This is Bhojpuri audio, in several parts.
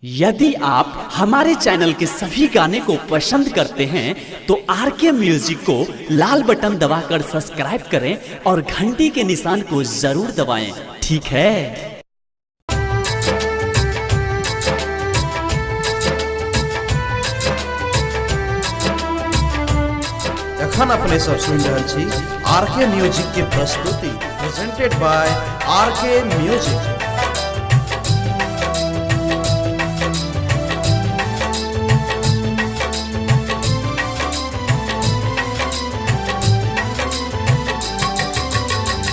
यदि आप हमारे चैनल के सभी गाने को पसंद करते हैं तो आरके म्यूजिक को लाल बटन दबाकर सब्सक्राइब करें और घंटी के निशान को जरूर दबाएं, ठीक है। एखन अपने सब सुन रहल छी आरके म्यूजिक के प्रस्तुति प्रेजेंटेड बाय आरके म्यूजिक।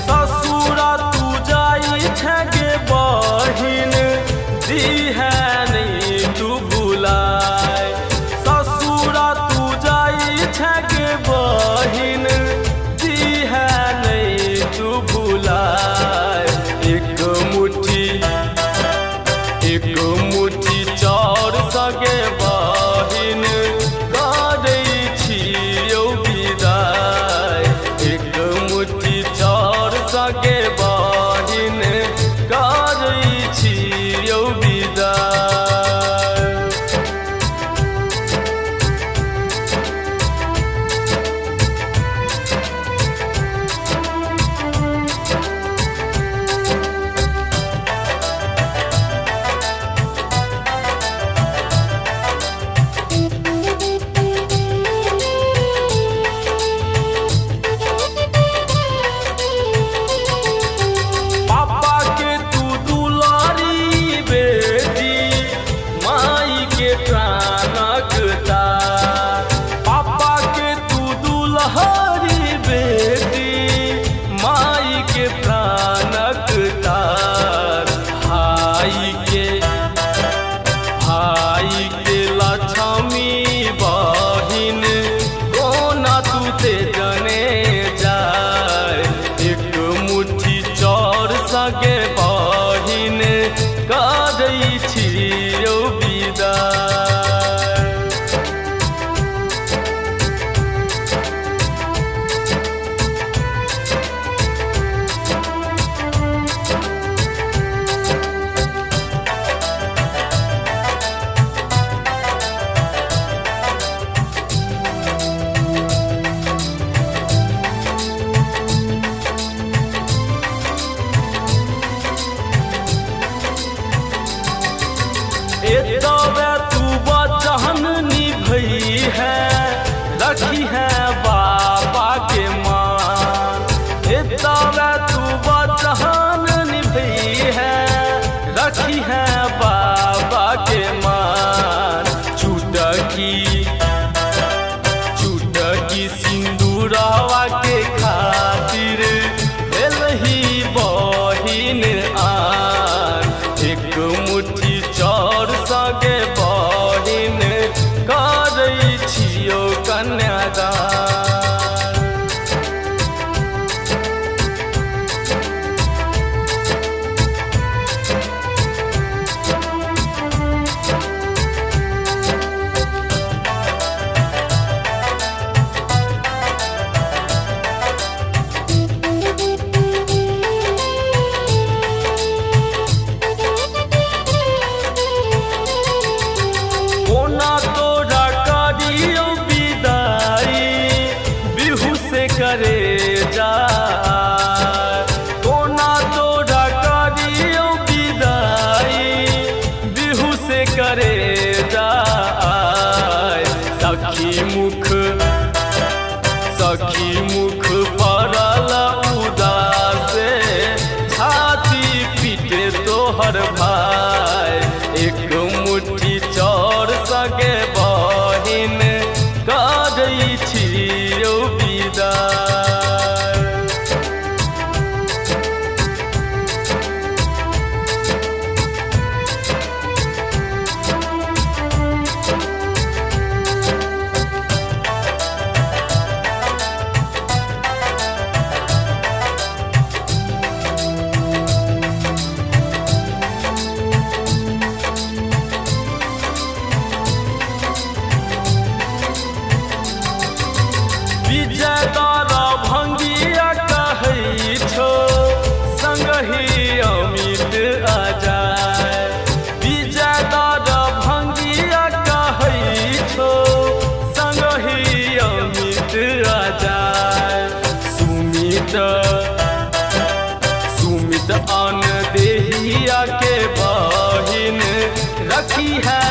ससुरा तू जाई छगे बहिन दी है नहीं तू भुलाए, ससुरा तू जाई छगे बहिन दी है नहीं तू भुलाए। एक मुट्ठी चाउर सगे बहिन करै छियौ विदाई, एक मुट्ठी चाउर सगे बहिन करै छियौ विदाई। पापा के तू दुलारी बेटी माई के प्राणक तार, पापा के तू दुलारी बेटी माई के प्राणक तार। भाई के लक्ष्मी बहिन कोना तू ते जने जाए, एक मुट्ठी चाउर सगे बहिन करै छियौ विदाई। एतबे तू बचन निभई है रखी है बाबा के मान, एतबे तू बचन निभई है रखी है बाबा के मान। चुटकी सिंदूरवा के खातिर भेलही बहिन आन, एक मुट्ठी चाउर सगे बहिन करै छियौ कन्यादान। कोना तोरा करियौ विदाई बिहू से करे जा, कोना तोरा करियौ विदाई बिहू से करे जा। सखी मुख पड़ल उदास छाती पीटे तोहर भाई, एक मुट्ठी चाउर सगे बहिन करै छियौ विदाई। बेटिया के बहिन रखी है